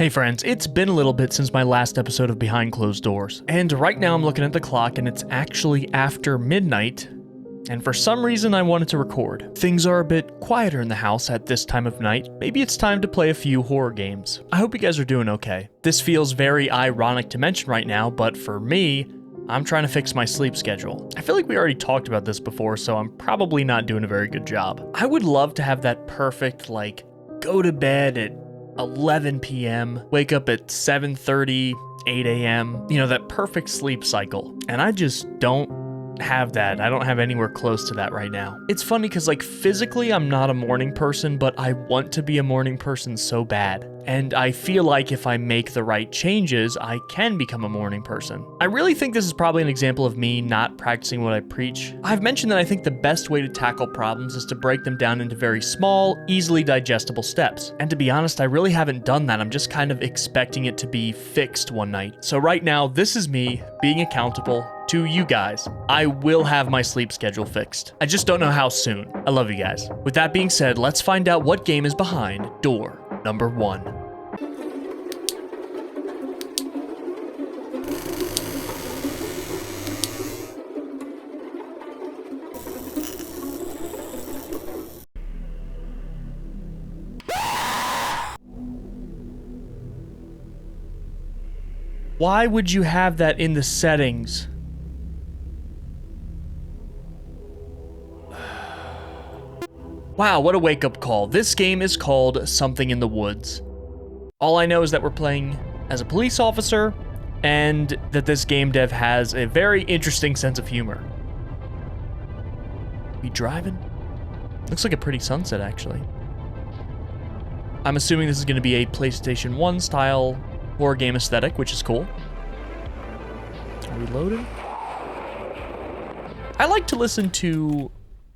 Hey friends, it's been a little bit since my last episode of Behind Closed Doors, and right now I'm looking at the clock and it's actually after midnight, and for some reason I wanted to record. Things are a bit quieter in the house at this time of night. Maybe it's time to play a few horror games. I hope you guys are doing okay. This feels very ironic to mention right now, but for me, I'm trying to fix my sleep schedule. I feel like we already talked about this before, so I'm probably not doing a very good job. I would love to have that perfect, go to bed at 11 p.m., wake up at 7:30, 8 a.m., that perfect sleep cycle. And I just don't have that. I don't have anywhere close to that right now. It's funny because physically I'm not a morning person, but I want to be a morning person so bad. And I feel like if I make the right changes, I can become a morning person. I really think this is probably an example of me not practicing what I preach. I've mentioned that I think the best way to tackle problems is to break them down into very small, easily digestible steps. And to be honest, I really haven't done that. I'm just kind of expecting it to be fixed one night. So right now, this is me being accountable to you guys. I will have my sleep schedule fixed. I just don't know how soon. I love you guys. With that being said, let's find out what game is behind door number 1. Why would you have that in the settings? Wow, what a wake-up call. This game is called Something in the Woods. All I know is that we're playing as a police officer, and that this game dev has a very interesting sense of humor. We driving? Looks like a pretty sunset, actually. I'm assuming this is going to be a PlayStation 1 style horror game aesthetic, which is cool. Are we loading? I like to listen to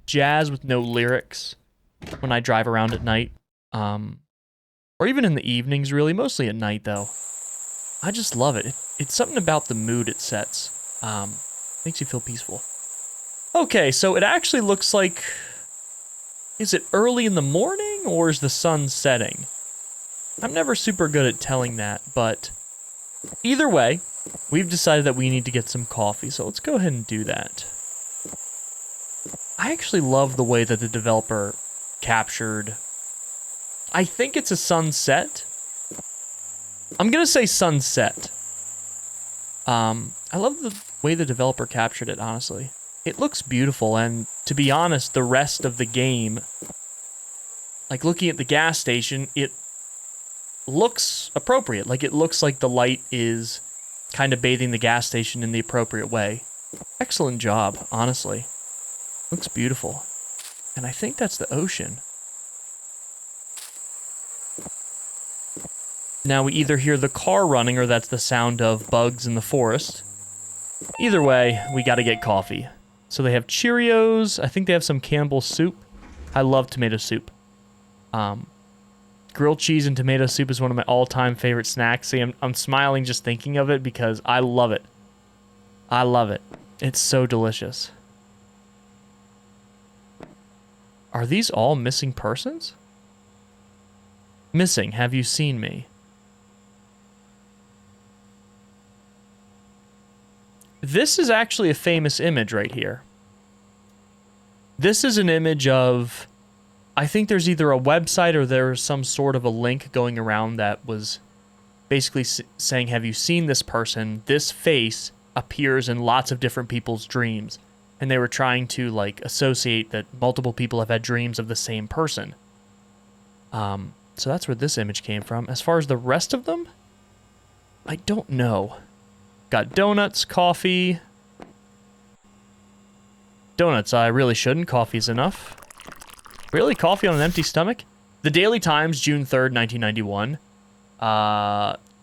jazz with no lyrics when I drive around at night, or even in the evenings, really, mostly at night, though. I just love it. It's something about the mood it sets. Makes you feel peaceful. Okay, so it actually looks like... Is it early in the morning, or is the sun setting? I'm never super good at telling that, but either way, we've decided that we need to get some coffee, so let's go ahead and do that. I actually love the way that the developer captured... I think it's a sunset. I'm gonna say sunset. I love the way the developer captured it, honestly. It looks beautiful, and to be honest, the rest of the game, looking at the gas station, it looks appropriate. It looks like the light is kind of bathing the gas station in the appropriate way. Excellent job, honestly. Looks beautiful. And I think that's the ocean. Now we either hear the car running or that's the sound of bugs in the forest. Either way, we gotta get coffee. So they have Cheerios. I think they have some Campbell's soup. I love tomato soup. Grilled cheese and tomato soup is one of my all-time favorite snacks. See, I'm smiling just thinking of it because I love it. I love it. It's so delicious. Are these all missing persons? Missing, have you seen me? This is actually a famous image right here. This is an image of... I think there's either a website or there's some sort of a link going around that was basically saying, have you seen this person? This face appears in lots of different people's dreams. And they were trying to, associate that multiple people have had dreams of the same person. So that's where this image came from. As far as the rest of them, I don't know. Got donuts, coffee. Donuts, I really shouldn't. Coffee's enough. Really? Coffee on an empty stomach? The Daily Times, June 3rd, 1991.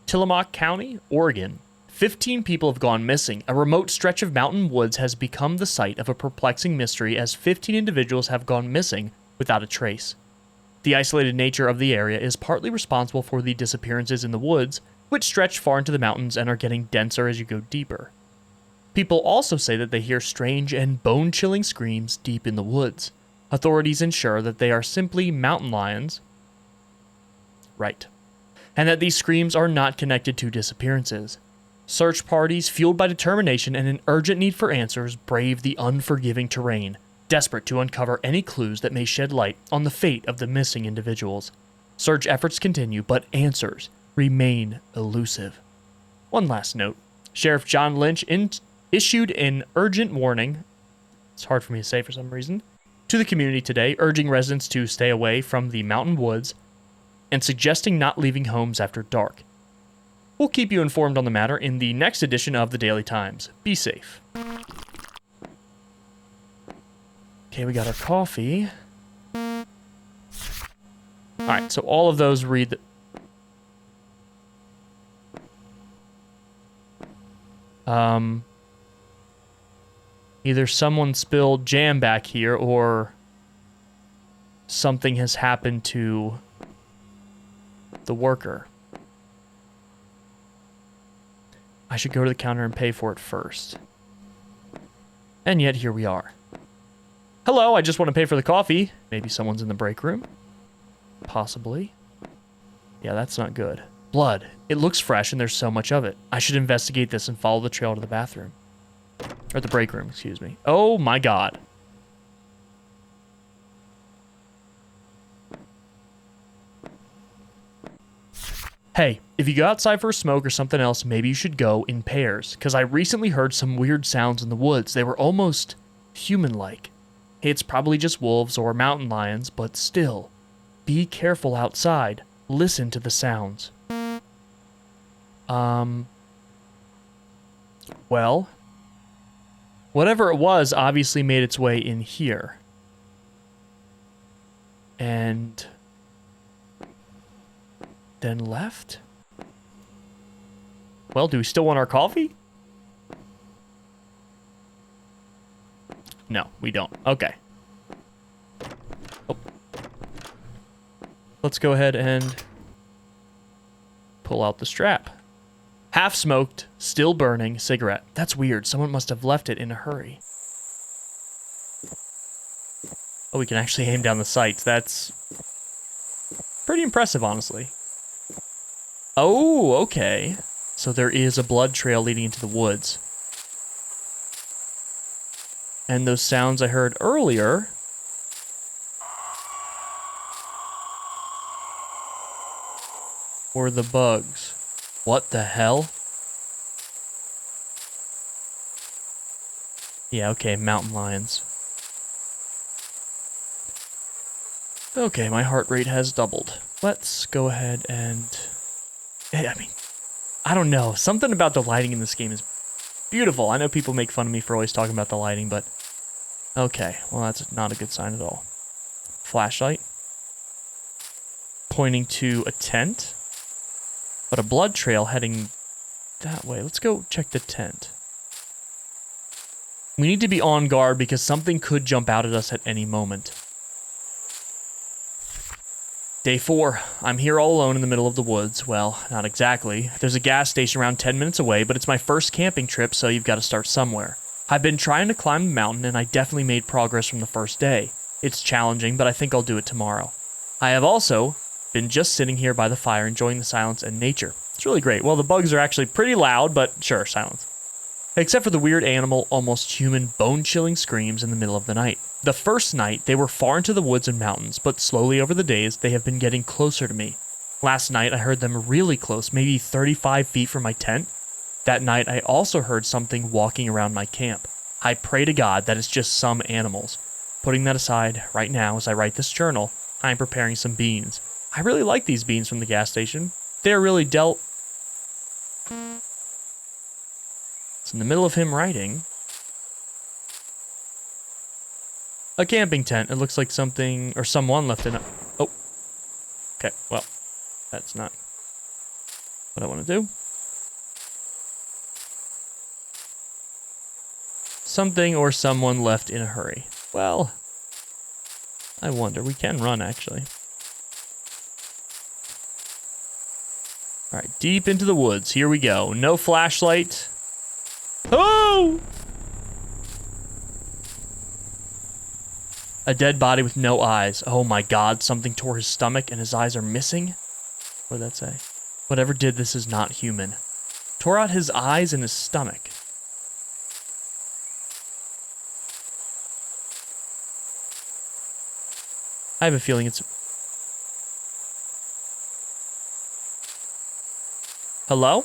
Tillamook County, Oregon. 15 people have gone missing. A remote stretch of mountain woods has become the site of a perplexing mystery as 15 individuals have gone missing without a trace. The isolated nature of the area is partly responsible for the disappearances in the woods, which stretch far into the mountains and are getting denser as you go deeper. People also say that they hear strange and bone-chilling screams deep in the woods. Authorities ensure that they are simply mountain lions. Right. and that these screams are not connected to disappearances. Search parties, fueled by determination and an urgent need for answers, brave the unforgiving terrain, desperate to uncover any clues that may shed light on the fate of the missing individuals. Search efforts continue, but answers remain elusive. One last note. Sheriff John Lynch issued an urgent warning, it's hard for me to say for some reason, to the community today, urging residents to stay away from the mountain woods and suggesting not leaving homes after dark. We'll keep you informed on the matter in the next edition of the Daily Times. Be safe. Okay, we got our coffee. Alright, so all of those read either someone spilled jam back here or something has happened to the worker. I should go to the counter and pay for it first. And yet here we are. Hello, I just want to pay for the coffee. Maybe someone's in the break room. Possibly. Yeah, that's not good. Blood. It looks fresh and there's so much of it. I should investigate this and follow the trail to the bathroom. Or the break room, excuse me. Oh my god. Hey, if you go outside for a smoke or something else, maybe you should go in pairs, because I recently heard some weird sounds in the woods. They were almost human-like. Hey, it's probably just wolves or mountain lions, but still, be careful outside. Listen to the sounds. Well, whatever it was obviously made its way in here. And then left? Well, do we still want our coffee? No, we don't. Okay. Oh. Let's go ahead and pull out the strap. Half smoked, still burning cigarette. That's weird. Someone must have left it in a hurry. Oh, we can actually aim down the sights. That's pretty impressive, honestly. Oh, okay. So there is a blood trail leading into the woods. And those sounds I heard earlier were the bugs. What the hell? Yeah, okay, mountain lions. Okay, my heart rate has doubled. Let's go ahead and... I mean, I don't know. Something about the lighting in this game is beautiful. I know people make fun of me for always talking about the lighting, but... Okay, well, that's not a good sign at all. Flashlight. Pointing to a tent. But a blood trail heading that way. Let's go check the tent. We need to be on guard because something could jump out at us at any moment. Day 4. I'm here all alone in the middle of the woods. Well, not exactly. There's a gas station around 10 minutes away, but it's my first camping trip, so you've got to start somewhere. I've been trying to climb the mountain, and I definitely made progress from the first day. It's challenging, but I think I'll do it tomorrow. I have also been just sitting here by the fire, enjoying the silence and nature. It's really great. Well, the bugs are actually pretty loud, but sure, silence. Except for the weird animal, almost human, bone-chilling screams in the middle of the night. The first night, they were far into the woods and mountains, but slowly over the days, they have been getting closer to me. Last night, I heard them really close, maybe 35 feet from my tent. That night, I also heard something walking around my camp. I pray to God that it's just some animals. Putting that aside, right now, as I write this journal, I am preparing some beans. I really like these beans from the gas station. They're really It's in the middle of him writing. A camping tent. It looks like something or someone left in it. Oh. Okay, well, that's not what I want to do. Something or someone left in a hurry. Well, I wonder. We can run, actually. Alright, deep into the woods. Here we go. No flashlight. Oh! A dead body with no eyes. Oh my god, something tore his stomach and his eyes are missing? What did that say? Whatever did this is not human. Tore out his eyes and his stomach. I have a feeling it's... Hello?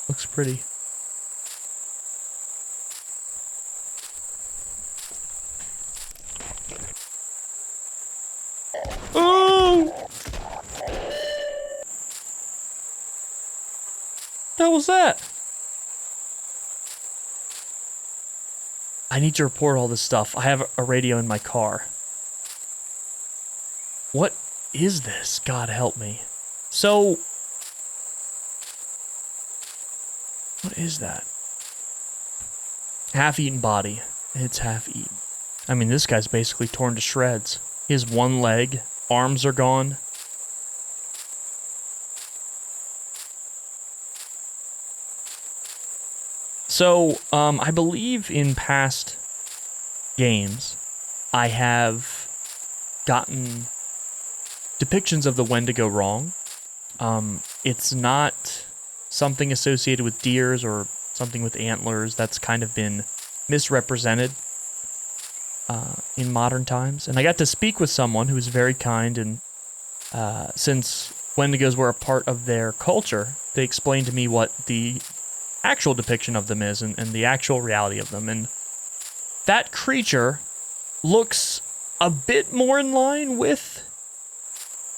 Looks pretty. Oh! What was that? I need to report all this stuff. I have a radio in my car. What is this? God help me. So... what is that? Half-eaten body. It's half-eaten. I mean, this guy's basically torn to shreds. He has one leg. Arms are gone. So, I believe in past games, I have gotten depictions of the Wendigo wrong. It's not something associated with deers or something with antlers. That's kind of been misrepresented in modern times. And I got to speak with someone who was very kind, and since Wendigos were a part of their culture, they explained to me what the actual depiction of them is and the actual reality of them. And that creature looks a bit more in line with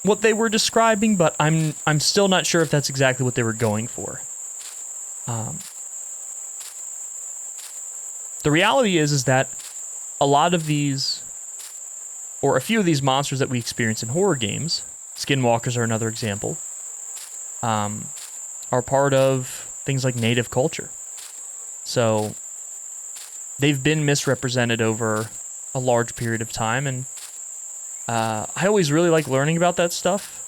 what they were describing, but I'm still not sure if that's exactly what they were going for. The reality is that a lot of these, or a few of these monsters that we experience in horror games, skinwalkers are another example, are part of things like native culture. So they've been misrepresented over a large period of time, and I always really like learning about that stuff.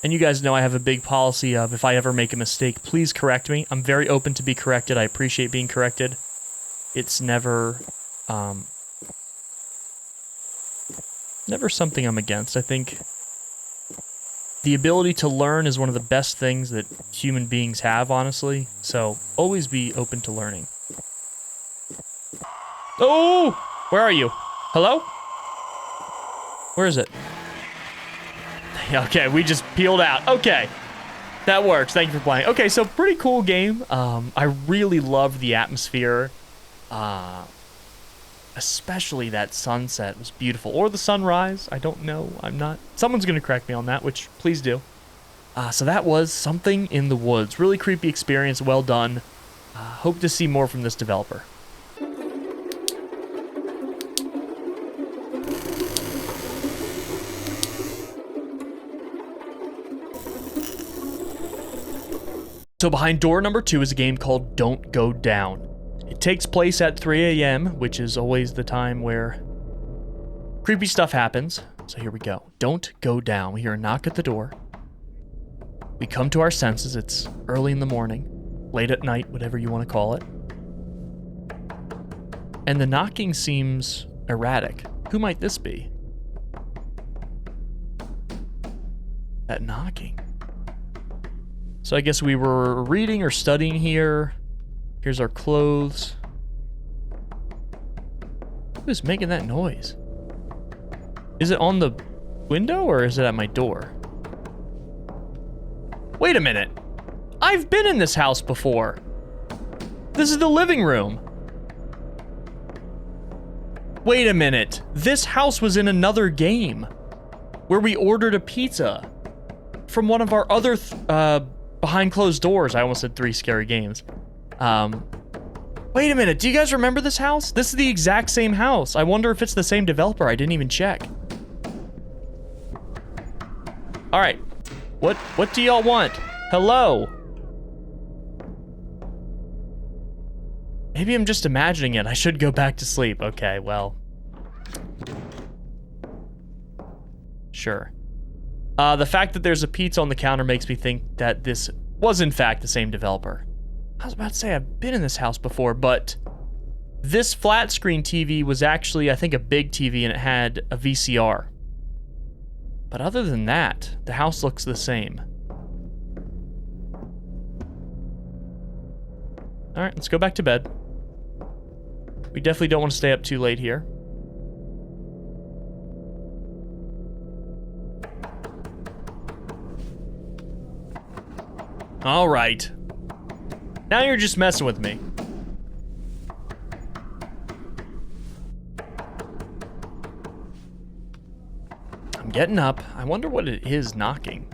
And you guys know I have a big policy of, if I ever make a mistake, please correct me. I'm very open to be corrected. I appreciate being corrected. It's never never something I'm against. I think the ability to learn is one of the best things that human beings have, honestly. So always be open to learning. Oh! Where are you? Hello? Where is it? Okay, we just peeled out. Okay. That works. Thank you for playing. Okay, so pretty cool game. I really loved the atmosphere. Especially that sunset was beautiful. Or the sunrise. I don't know. I'm not... someone's going to correct me on that, which please do. So that was Something in the Woods. Really creepy experience. Well done. Hope to see more from this developer. So behind door number 2 is a game called Don't Go Down. It takes place at 3 a.m., which is always the time where creepy stuff happens. So here we go. Don't go down. We hear a knock at the door. We come to our senses. It's early in the morning, late at night, whatever you want to call it. And the knocking seems erratic. Who might this be? That knocking. So I guess we were reading or studying here. Here's our clothes. Who's making that noise? Is it on the window or is it at my door? Wait a minute. I've been in this house before. This is the living room. Wait a minute. This house was in another game where we ordered a pizza from one of our other behind closed doors. I almost said 3 scary games. Wait a minute. Do you guys remember this house? This is the exact same house. I wonder if it's the same developer. I didn't even check. All right. What do y'all want? Hello? Maybe I'm just imagining it. I should go back to sleep. Okay, well. Sure. The fact that there's a pizza on the counter makes me think that this was in fact the same developer. I was about to say I've been in this house before, but this flat screen TV was actually, I think, a big TV, and it had a VCR. But other than that, the house looks the same. All right, let's go back to bed. We definitely don't want to stay up too late here. All right. Now you're just messing with me. I'm getting up. I wonder what it is knocking.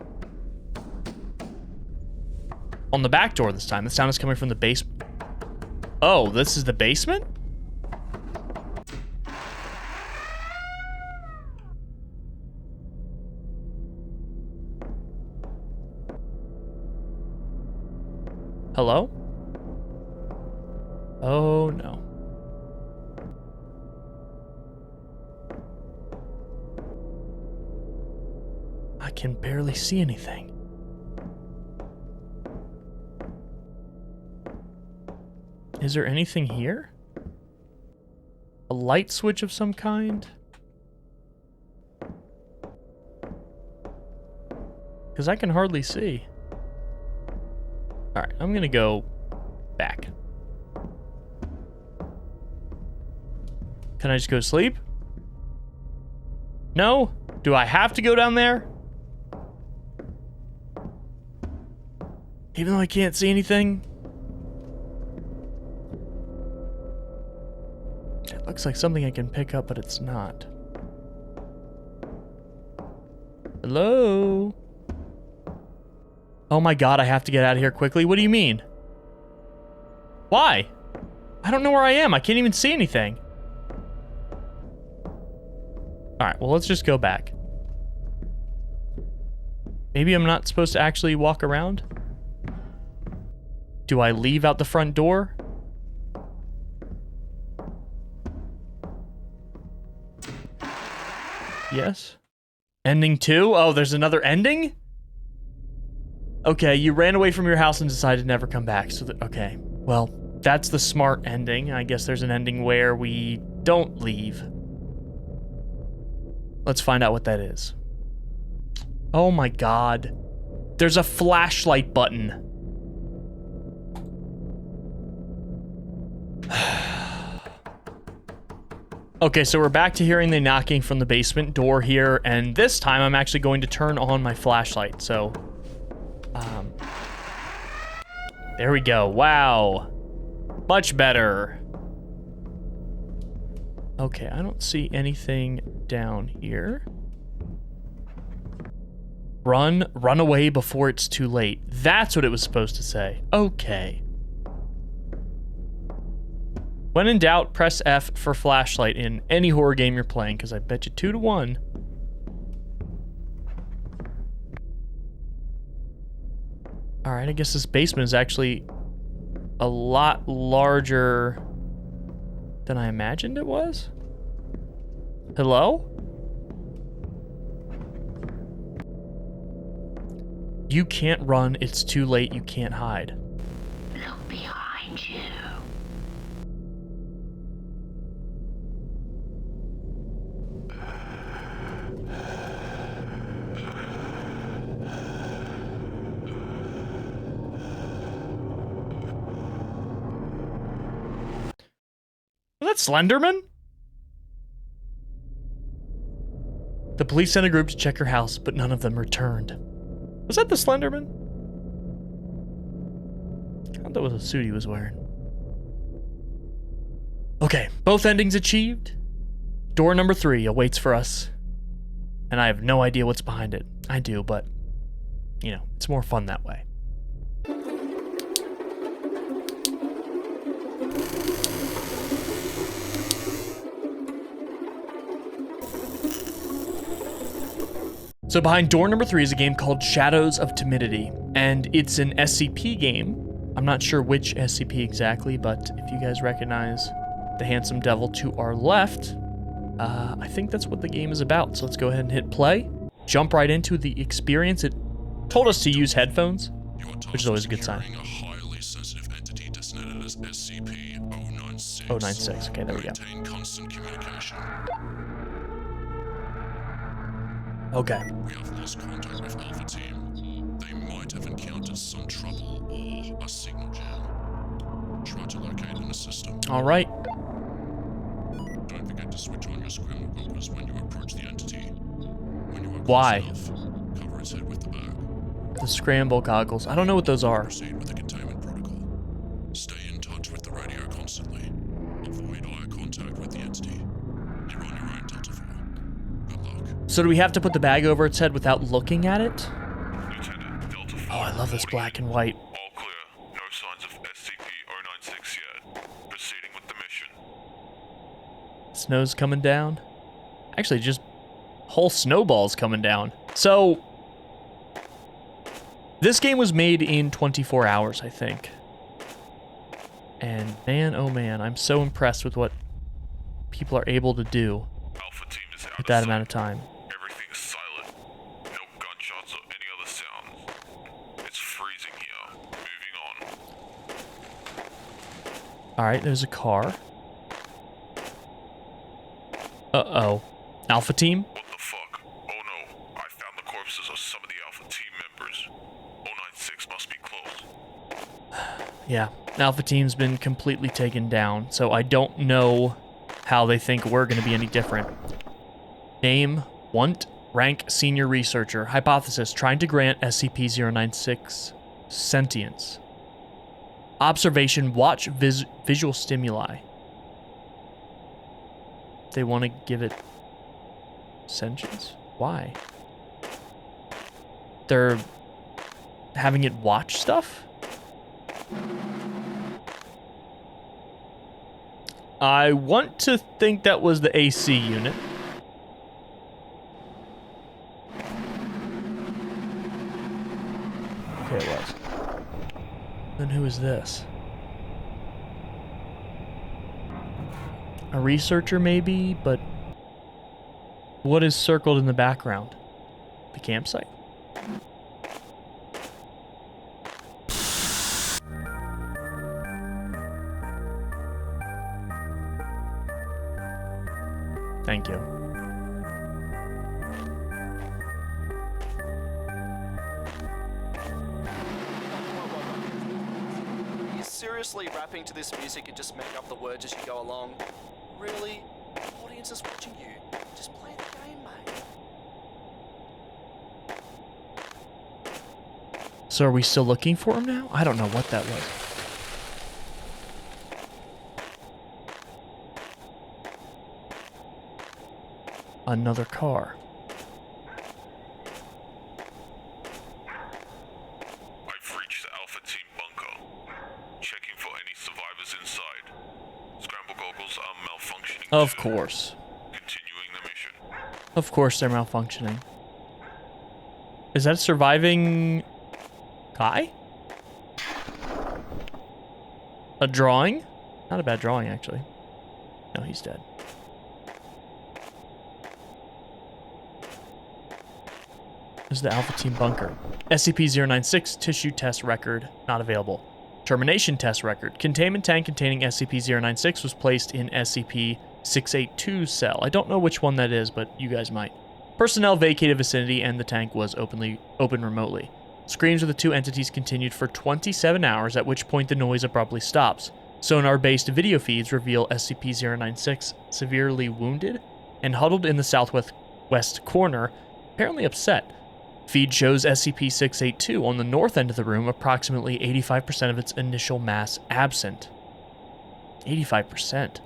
On the back door this time. The sound is coming from the basement. Oh, this is the basement? Hello? Oh, no. I can barely see anything. Is there anything here? A light switch of some kind? Because I can hardly see. Alright, I'm gonna go back. Can I just go to sleep? No? Do I have to go down there? Even though I can't see anything? It looks like something I can pick up, but it's not. Hello? Oh my god, I have to get out of here quickly. What do you mean? Why? I don't know where I am. I can't even see anything. Alright, well, let's just go back. Maybe I'm not supposed to actually walk around? Do I leave out the front door? Yes. Ending 2? Oh, there's another ending? Okay, you ran away from your house and decided to never come back. So, okay. Well, that's the smart ending. I guess there's an ending where we don't leave. Let's find out what that is. Oh my god. There's a flashlight button. Okay, so we're back to hearing the knocking from the basement door here, and this time I'm actually going to turn on my flashlight, so... there we go. Wow. Much better. Okay, I don't see anything down here. Run away before it's too late. That's what it was supposed to say. Okay. When in doubt, press F for flashlight in any horror game you're playing, because I bet you 2 to 1. Alright, I guess this basement is actually a lot larger than I imagined it was. Hello? You can't run, it's too late, you can't hide. Look behind you. Was that Slenderman? The police sent a group to check her house, but none of them returned. Was that the Slenderman? I thought that was a suit he was wearing. Okay, both endings achieved. Door number 3 awaits for us. And I have no idea what's behind it. I do, but, you know, it's more fun that way. So behind door number 3 is a game called Shadows of Timidity, and it's an SCP game. I'm not sure which SCP exactly, but if you guys recognize the handsome devil to our left, I think that's what the game is about. So let's go ahead and hit play, jump right into the experience. It told us to use headphones, which is always a good sign. A highly sensitive entity is SCP-096. 096, okay, there we go. Maintain constant communication. Okay. We have lost contact with Alpha Team. They might have encountered some trouble or a signal jam. Try to locate in the system. Alright. Don't forget to switch on your scramble goggles when you approach the entity. When you are close Why? enough, cover its head with the bag. The scramble goggles. I don't know what those are. Proceed with the containment protocol. Stay in touch with the radio constantly. Avoid eye contact with the entity. You're on your own, Delta 4. Good luck. So do we have to put the bag over its head without looking at it? Lieutenant, Delta 4. Oh, I love this black and white. All clear. No signs of SCP-096 yet. Proceeding with the mission. Snow's coming down. Actually, just whole snowballs coming down. So, this game was made in 24 hours, I think. And man, oh man, I'm so impressed with what people are able to do Alpha Team is out with of that sight. amount of time. Everything is silent. No gunshots or any other sounds. It's freezing here. Moving on. Alright, there's a car. Uh-oh. Alpha Team? What the fuck? Oh no. I found the corpses of some of the Alpha Team members. 096 must be close. Yeah, Alpha Team's been completely taken down, so I don't know how they think we're going to be any different. Name, want, rank, senior researcher. Hypothesis, trying to grant SCP-096 sentience. Observation, watch visual stimuli. They want to give it sentience? Why? They're having it watch stuff? I want to think that was the AC unit. Okay, it was. Then who is this? A researcher maybe, but what is circled in the background? The campsite? Thank you. Are you seriously rapping to this music and just make up the words as you go along? Really? The audience is watching you. Just play the game, mate. So are we still looking for him now? I don't know what that was. Another car. I've reached the Alpha Team bunker. Checking for any survivors inside. Scramble goggles are malfunctioning. Of too. course. Continuing the mission. Of course they're malfunctioning. Is that a surviving guy? A drawing? Not a bad drawing, actually. No, he's dead. This is the Alpha Team bunker. SCP-096 tissue test record not available. Termination test record. Containment tank containing SCP-096 was placed in SCP-682 cell. I don't know which one that is, but you guys might. Personnel vacated vicinity and the tank was opened remotely. Screams of the two entities continued for 27 hours, at which point the noise abruptly stops. Sonar-based video feeds reveal SCP-096 severely wounded and huddled in the southwest corner, apparently upset. Feed shows SCP-682 on the north end of the room, approximately 85% of its initial mass absent. 85%.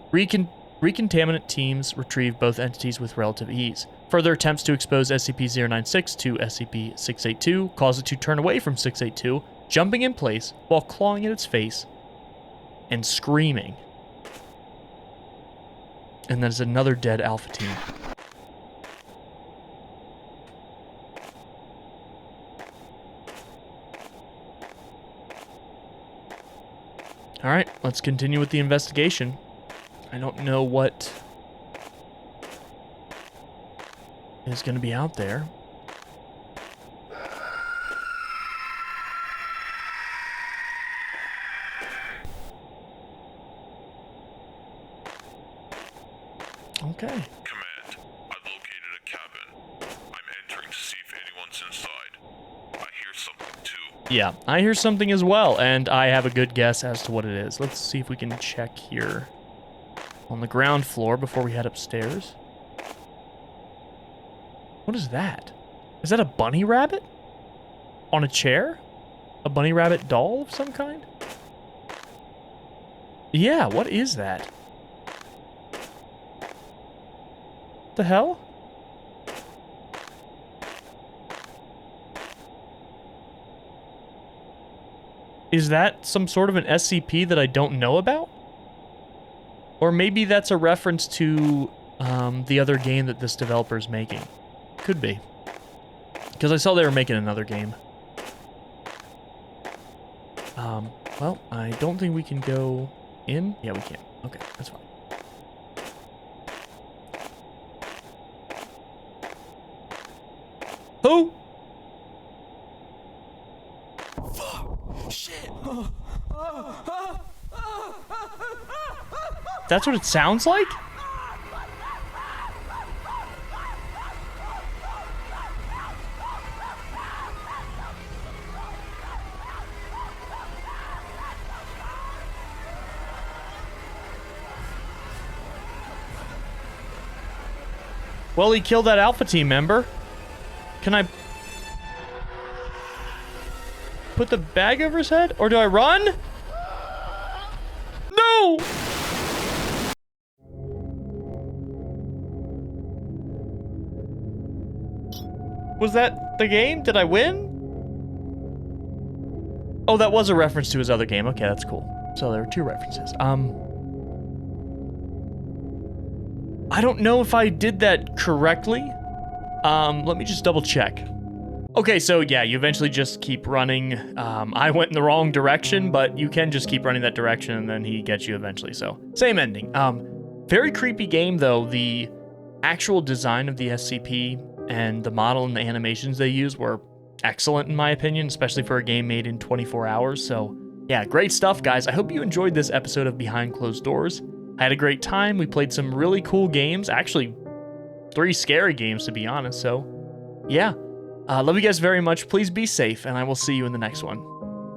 Recontaminant teams retrieve both entities with relative ease. Further attempts to expose SCP-096 to SCP-682 cause it to turn away from 682, jumping in place while clawing at its face and screaming. And there's another dead Alpha Team. Alright, let's continue with the investigation. I don't know what is going to be out there. Okay. Command, I've located a cabin. I'm entering to see if anyone's inside. I hear something too. Yeah, I hear something as well, and I have a good guess as to what it is. Let's see if we can check here on the ground floor before we head upstairs. What is that? Is that a bunny rabbit? On a chair? A bunny rabbit doll of some kind? Yeah, what is that? What the hell? Is that some sort of an SCP that I don't know about? Or maybe that's a reference to the other game that this developer is making. Could be. Because I saw they were making another game. Well, I don't think we can go in. Yeah, we can. Okay, that's fine. Who? Shit! That's what it sounds like? Well, he killed that Alpha Team member. Can I put the bag over his head? Or do I run? No! Was that the game? Did I win? Oh, that was a reference to his other game. Okay, that's cool. So there were two references. I don't know if I did that correctly. Let me just double check. Okay, so yeah, you eventually just keep running. I went in the wrong direction, but you can just keep running that direction and then he gets you eventually, so same ending. Very creepy game though. The actual design of the SCP and the model and the animations they use were excellent in my opinion, especially for a game made in 24 hours, so yeah, great stuff guys. I hope you enjoyed this episode of Behind Closed Doors. I had a great time. We played some really cool games, actually 3 scary games to be honest, so yeah. Love you guys very much. Please be safe, and I will see you in the next one.